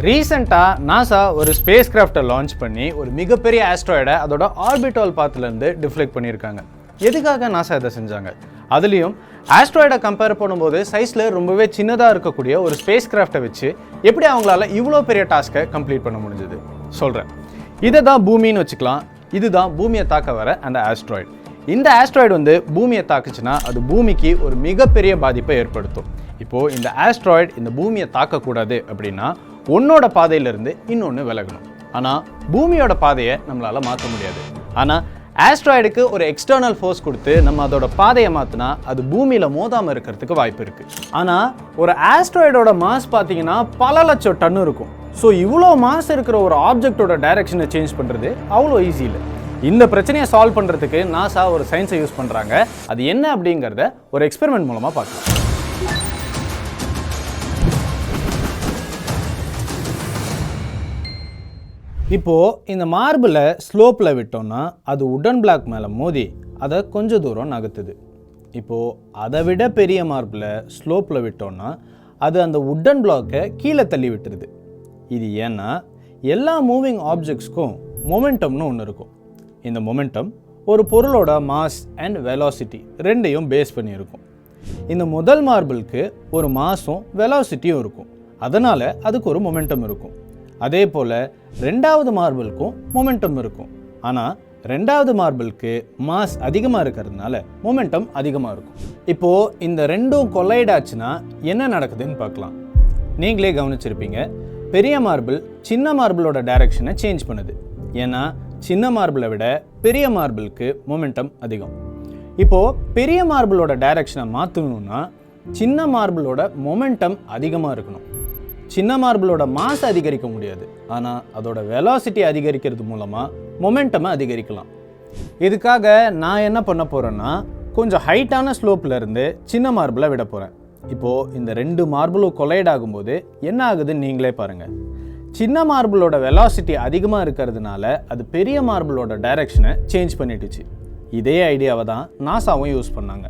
ரீசெண்டா நாசா ஒரு space கிராஃப்டை launch பண்ணி ஒரு மிகப்பெரிய ஆஸ்ட்ராய்டை அதோட ஆர்பிட்டால் பாத்துலேருந்து டிஃப்ளெக்ட் பண்ணியிருக்காங்க. எதுக்காக நாசா இதை செஞ்சாங்க? அதுலேயும் ஆஸ்ட்ராய்டை கம்பேர் பண்ணும்போது சைஸில் ரொம்பவே சின்னதாக இருக்கக்கூடிய ஒரு ஸ்பேஸ் கிராஃப்டை வச்சு எப்படி அவங்களால இவ்வளோ பெரிய டாஸ்க்கை கம்ப்ளீட் பண்ண முடிஞ்சது சொல்கிறேன். இதை தான் பூமின்னு வச்சுக்கலாம். இதுதான் பூமியை தாக்க வர அந்த ஆஸ்ட்ராய்டு. இந்த ஆஸ்ட்ராய்டு பூமியை தாக்குச்சுன்னா அது பூமிக்கு ஒரு மிகப்பெரிய பாதிப்பை ஏற்படுத்தும். இப்போது இந்த ஆஸ்ட்ராய்டு இந்த பூமியை தாக்கக்கூடாது அப்படின்னா ஒன்னோட பாதையிலிருந்து இன்னொன்று விலகணும். ஆனால் பூமியோட பாதையை நம்மளால் மாற்ற முடியாது. ஆனால் ஆஸ்ட்ராய்டுக்கு ஒரு எக்ஸ்டர்னல் ஃபோர்ஸ் கொடுத்து நம்ம அதோட பாதையை மாற்றினா அது பூமியில் மோதாமல் இருக்கிறதுக்கு வாய்ப்பு இருக்குது. ஆனால் ஒரு ஆஸ்ட்ராய்டோட மாஸ் பார்த்தீங்கன்னா பல லட்சம் டன் இருக்கும். ஸோ இவ்வளோ மாஸ் இருக்கிற ஒரு ஆப்ஜெக்டோட டைரக்ஷனை சேஞ்ச் பண்ணுறது அவ்வளோ ஈஸி இல்லை. இந்த பிரச்சனையை சால்வ் பண்ணுறதுக்கு நாசா ஒரு சயின்ஸை யூஸ் பண்ணுறாங்க. அது என்ன அப்படிங்கிறத ஒரு எக்ஸ்பெரிமெண்ட் மூலமாக பார்க்கலாம். இப்போது இந்த மார்பிளை ஸ்லோப்பில் விட்டோம்னா அது உடன் பிளாக் மேலே மோதி அதை கொஞ்சம் தூரம் நகர்த்துது. இப்போது அதை விட பெரிய மார்பிளை ஸ்லோப்பில் விட்டோம்னா அது அந்த உடன் பிளாக்கை கீழே தள்ளி விட்டுருது. இது ஏன்னா எல்லா மூவிங் ஆப்ஜெக்ட்ஸ்க்கும் மொமெண்டம்னு ஒன்று இருக்கும். இந்த மொமெண்டம் ஒரு பொருளோட மாஸ் அண்ட் வெலாசிட்டி ரெண்டையும் பேஸ் பண்ணியிருக்கும். இந்த முதல் மார்பிளுக்கு ஒரு மாஸும் வெலாசிட்டியும் இருக்கும். அதனால் அதுக்கு ஒரு மொமெண்டம் இருக்கும். அதே போல் ரெண்டாவது மார்பிளுக்கும் மொமெண்டம் இருக்கும். ஆனால் ரெண்டாவது மார்பிளுக்கு மாஸ் அதிகமாக இருக்கிறதுனால மொமெண்டம் அதிகமாக இருக்கும். இப்போது இந்த ரெண்டும் கொலைட் ஆச்சுன்னா என்ன நடக்குதுன்னு பார்க்கலாம். நீங்களே கவனிச்சிருப்பீங்க, பெரிய மார்பிள் சின்ன மார்பிளோட டைரக்ஷனை சேஞ்ச் பண்ணுது. ஏன்னா சின்ன மார்பிளை விட பெரிய மார்பிளுக்கு மொமெண்டம் அதிகம். இப்போது பெரிய மார்பிளோட டைரக்ஷனை மாற்றணும்னா சின்ன மார்பிளோட மொமெண்டம் அதிகமாக இருக்கணும். சின்ன மார்பிளோட மாஸ் அதிகரிக்க முடியாது, ஆனால் அதோட வெலாசிட்டி அதிகரிக்கிறது மூலமாக மொமெண்டமை அதிகரிக்கலாம். இதுக்காக நான் என்ன பண்ண போகிறேன்னா கொஞ்சம் ஹைட்டான ஸ்லோப்பில் இருந்து சின்ன மார்பிளை விட போகிறேன். இப்போது இந்த ரெண்டு மார்பிளும் கொலைட் ஆகும்போது என்ன ஆகுதுன்னு நீங்களே பாருங்கள். சின்ன மார்பிளோட வெலாசிட்டி அதிகமாக இருக்கிறதுனால அது பெரிய மார்பிளோட டைரக்ஷனை சேஞ்ச் பண்ணிட்டுச்சு. இதே ஐடியாவை தான் நாசாவும் யூஸ் பண்ணாங்க.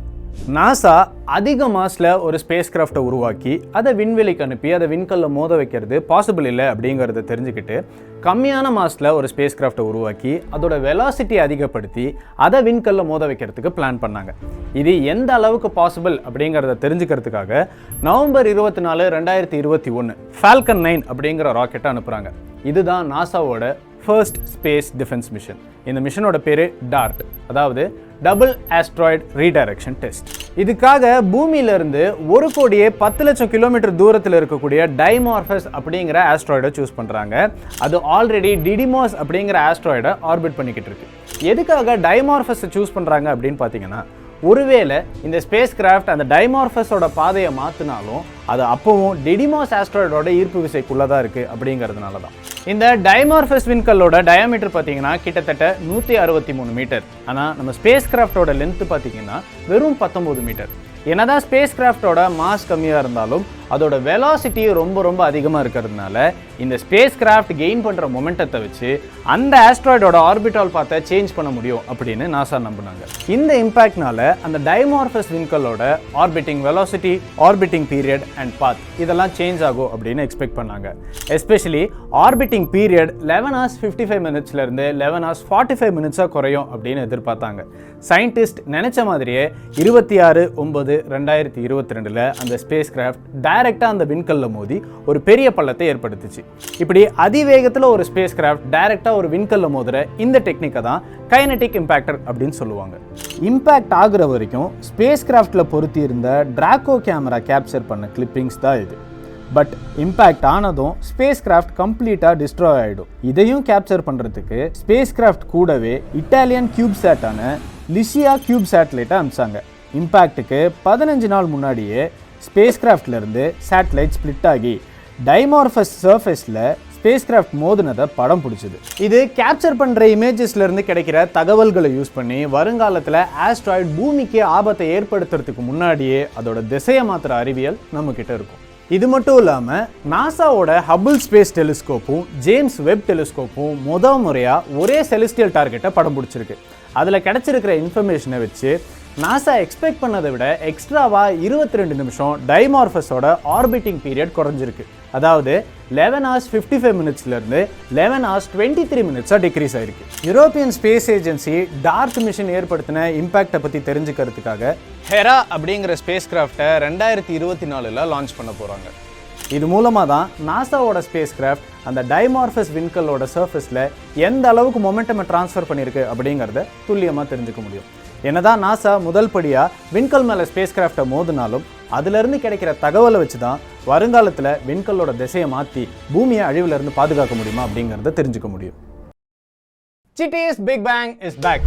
நாசா அதிக மாஸில் ஒரு ஸ்பேஸ் கிராஃப்டை உருவாக்கி அதை விண்வெளிக்கு அனுப்பி அதை விண்கல்ல மோத வைக்கிறது பாசிபிள் இல்லை அப்படிங்கிறத தெரிஞ்சுக்கிட்டு கம்மியான மாஸில் ஒரு ஸ்பேஸ் கிராஃப்டை உருவாக்கி அதோட வெலாசிட்டி அதிகப்படுத்தி அதை விண்கல்ல மோத வைக்கிறதுக்கு பிளான் பண்ணாங்க. இது எந்த அளவுக்கு பாசிபிள் அப்படிங்கிறத தெரிஞ்சுக்கிறதுக்காக நவம்பர் 24, 2021 ஃபால்கன் 9 அப்படிங்கிற ராக்கெட்டை அனுப்புகிறாங்க. இதுதான் நாசாவோட ஃபர்ஸ்ட் ஸ்பேஸ் டிஃபென்ஸ் மிஷன். இந்த மிஷனோட பேர் டார்ட், அதாவது டபுள் ஆஸ்ட்ராய்டு ரீடைரக்ஷன் டெஸ்ட். இதுக்காக பூமியிலிருந்து 1,10,00,000 கிலோமீட்டர் தூரத்தில் இருக்கக்கூடிய டைமார்ஃபஸ் அப்படிங்கிற ஆஸ்ட்ராய்டை சூஸ் பண்ணுறாங்க. அது ஆல்ரெடி டிடிமாஸ் அப்படிங்கிற ஆஸ்ட்ராய்டை ஆர்பிட் பண்ணிக்கிட்டு இருக்கு. எதுக்காக டைமார்ஃபஸை சூஸ் பண்ணுறாங்க அப்படின்னு பார்த்தீங்கன்னா, ஒருவேளை இந்த ஸ்பேஸ் கிராஃப்ட் அந்த டைமார்ஃபஸோட பாதையை மாற்றினாலும் அது அப்பவும் டிடிமாஸ் ஆஸ்ட்ராய்டோட ஈர்ப்பு விசைக்குள்ளே தான் இருக்குது அப்படிங்கிறதுனால தான். இந்த டைமார்ஃபஸ் விண்கல்லோட டயாமீட்டர் பார்த்தீங்கன்னா கிட்டத்தட்ட 163 மீட்டர். ஆனால் நம்ம ஸ்பேஸ் கிராஃப்டோட லென்த்து பார்த்தீங்கன்னா வெறும் 19 மீட்டர். என்னதான் ஸ்பேஸ் கிராஃப்டோட மாஸ் கம்மியாக இருந்தாலும் அதோட வெலாசிட்டி ரொம்ப அதிகமாக இருக்கிறதுனால இந்த ஸ்பேஸ் கிராஃப்ட் கெயின் பண்ணுற மொமெண்டத்தை வச்சு அந்த ஆஸ்ட்ராய்டோட ஆர்பிட்டால் பாத்தை சேஞ்ச் பண்ண முடியும் அப்படின்னு நாசா நம்பினாங்க. இந்த இம்பேக்ட்னால அந்த டைமார்ஃபஸ் விண்கல்லோட orbiting velocity, orbiting period and both இதெல்லாம் சேஞ்ச் ஆகும் அப்படின்னு எக்ஸ்பெக்ட் பண்ணாங்க. எஸ்பெஷலி ஆர்பிட்டிங் பீரியட் 11 hours 55 minutesலேருந்து 11 hours 45 minutes குறையும் அப்படின்னு எதிர்பார்த்தாங்க. சயின்டிஸ்ட் நினைச்ச மாதிரியே 26/9/2022 அந்த ஸ்பேஸ் கிராஃப்ட் டைரக்டா அந்த விண்கல்ல மோதி ஒரு பெரிய பள்ளத்தை ஏற்படுத்துச்சு. இப்படி அதிவேகத்தில் ஒரு ஸ்பேஸ் கிராஃப்ட் டைரக்டா ஒரு விண்கல்ல மோதுற இந்த டெக்னிக்கை தான் கைனடிக் இம்பாக்டர் அப்படின்னு சொல்லுவாங்க. இம்பாக்ட் ஆகுற வரைக்கும் ஸ்பேஸ் கிராஃப்ட்ல பொருத்தி இருந்த டிராக்கோ கேமரா கேப்சர் பண்ண கிளிப்பிங்ஸ் தான் இது. பட் இம்பாக்ட் ஆனதும் ஸ்பேஸ் கிராஃப்ட் கம்ப்ளீட்டாக டிஸ்ட்ராய் ஆகிடும். இதையும் கேப்சர் பண்ணுறதுக்கு ஸ்பேஸ் கிராஃப்ட் கூடவே இட்டாலியன் கியூப் சேட்டான லிசியா கியூப் சேட்டலைட்டை அனுப்பிச்சாங்க. இம்பாக்டுக்கு 15 நாள் முன்னாடியே ஸ்பேஸ் கிராஃப்ட்லேருந்து சேட்டலைட் ஸ்பிளிட் ஆகி டைமார்ஃபஸ் சர்ஃபேஸில் ஸ்பேஸ் கிராஃப்ட் மோதினதை படம் பிடிச்சது. இது கேப்சர் பண்ணுற இமேஜஸ்லேருந்து கிடைக்கிற தகவல்களை யூஸ் பண்ணி வருங்காலத்தில் ஆஸ்ட்ராய்டு பூமிக்கு ஆபத்தை ஏற்படுத்துறதுக்கு முன்னாடியே அதோட திசையை மாற்றுற அறிவியல் நம்மக்கிட்ட இருக்கும். இது மட்டும் இல்லாமல் நாசாவோட ஹபிள் ஸ்பேஸ் டெலிஸ்கோப்பும் ஜேம்ஸ் வெப் டெலிஸ்கோப்பும் முறையாக ஒரே செலஸ்டியல் டார்கெட்டை படம் பிடிச்சிருக்கு. அதில் கிடச்சிருக்கிற இன்ஃபர்மேஷனை வச்சு நாசா எக்ஸ்பெக்ட் பண்ணதை விட எக்ஸ்ட்ராவாக 22 நிமிஷம் டைமார்ஃபஸோட ஆர்பிட்டிங் பீரியட் குறைஞ்சிருக்கு. அதாவது 11 hours 55 minutesலேருந்து 11 hours 23 minutesஸாக டிக்ரீஸ் ஆயிருக்கு. European space agency DART mission ஏற்படுத்தின இம்பேக்டை பற்றி தெரிஞ்சுக்கிறதுக்காக ஹெரா அப்படிங்கிற ஸ்பேஸ் கிராஃப்டை 2024 லான்ச் பண்ண போகிறாங்க. இது மூலமாக தான் நாசாவோட ஸ்பேஸ் கிராஃப்ட் அந்த டைமார்ஃபஸ் விண்கல்லோட சர்ஃபேஸில் எந்த அளவுக்கு மொமெண்டமை ட்ரான்ஸ்ஃபர் பண்ணியிருக்கு அப்படிங்கிறத துல்லியமாக தெரிஞ்சுக்க முடியும். என்னதான் நாசா முதல் படியாக விண்கல் மேலே ஸ்பேஸ் கிராஃப்டை மோதினாலும் அதிலிருந்து கிடைக்கிற தகவலை வச்சு தான் வருங்காலத்தில் விண்கல்லோட திசையை மாற்றி பூமியை அழிவிலிருந்து பாதுகாக்க முடியுமா அப்படிங்கிறத தெரிஞ்சுக்க முடியும். Chitti's Big Bang is back.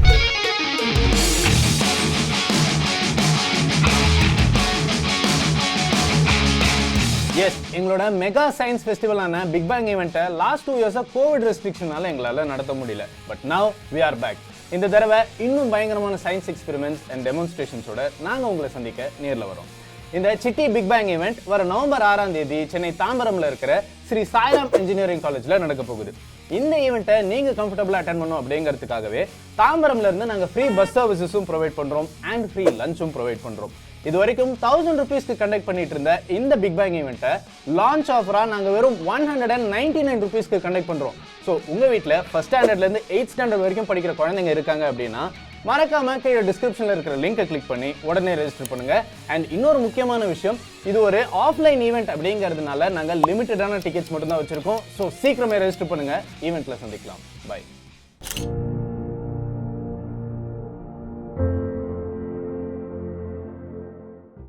Yes, எங்களோட மெகா சயின்ஸ் ஃபெஸ்டிவலான பிக் பேங் ஈவெண்ட்டை லாஸ்ட் 2 years கோவிட் ரெஸ்ட்ரிக்ஷனால எங்களால் நடத்த முடியல. But now we are back. இந்த தடவை இன்னும் பயங்கரமான சயின்ஸ் எக்ஸ்பெரிமெண்ட்ஸ் அண்ட் டெமான்ஸ்ட்ரேஷன்ஸோட நாங்கள் உங்களை சந்திக்க நேரில் வரோம். இந்த சிட்டி பிக் பேங் ஈவெண்ட் வர நவம்பர் 6ஆம் தேதி சென்னை தாம்பரம்ல இருக்கிற ஸ்ரீ சாய்ராம் இன்ஜினியரிங் காலேஜில் நடக்க போகுது. இந்த ஈவெண்ட்டை நீங்கள் கம்ஃபர்டபுளாக அட்டென்ட் பண்ணணும் அப்படிங்கிறதுக்காகவே தாம்பரம்ல இருந்து நாங்கள் ஃப்ரீ பஸ் சர்வீசஸும் ப்ரொவைட் பண்ணுறோம் அண்ட் ஃப்ரீ லஞ்சும் ப்ரொவைட் பண்ணுறோம். இது வரைக்கும் 1000 rupeesக்கு கண்டக்ட் பண்ணிட்டு இருந்த இந்த பிக் பேங் ஈவெண்ட்டை லான்ச் ஆஃபரா நாங்கள் வெறும் 199 rupeesக்கு கண்டக்ட் பண்ணுறோம். ஸோ உங்கள் வீட்டில் ஃபர்ஸ்ட் ஸ்டாண்டர்ட்லேருந்து 8th standard வரைக்கும் படிக்கிற குழந்தைங்க இருக்காங்க அப்படின்னா மறக்காம கீழே டிஸ்கிரிப்ஷனில் இருக்கிற லிங்கை கிளிக் பண்ணி உடனே ரெஜிஸ்டர் பண்ணுங்க. அண்ட் இன்னொரு முக்கியமான விஷயம், இது ஒரு ஆஃப்லைன் ஈவெண்ட் அப்படிங்கிறதுனால நாங்கள் லிமிட்டடான டிக்கெட்ஸ் மட்டும் தான் வச்சிருக்கோம். ஸோ சீக்கிரமே ரெஜிஸ்டர் பண்ணுங்க. ஈவெண்ட்ல சந்திக்கலாம். பை.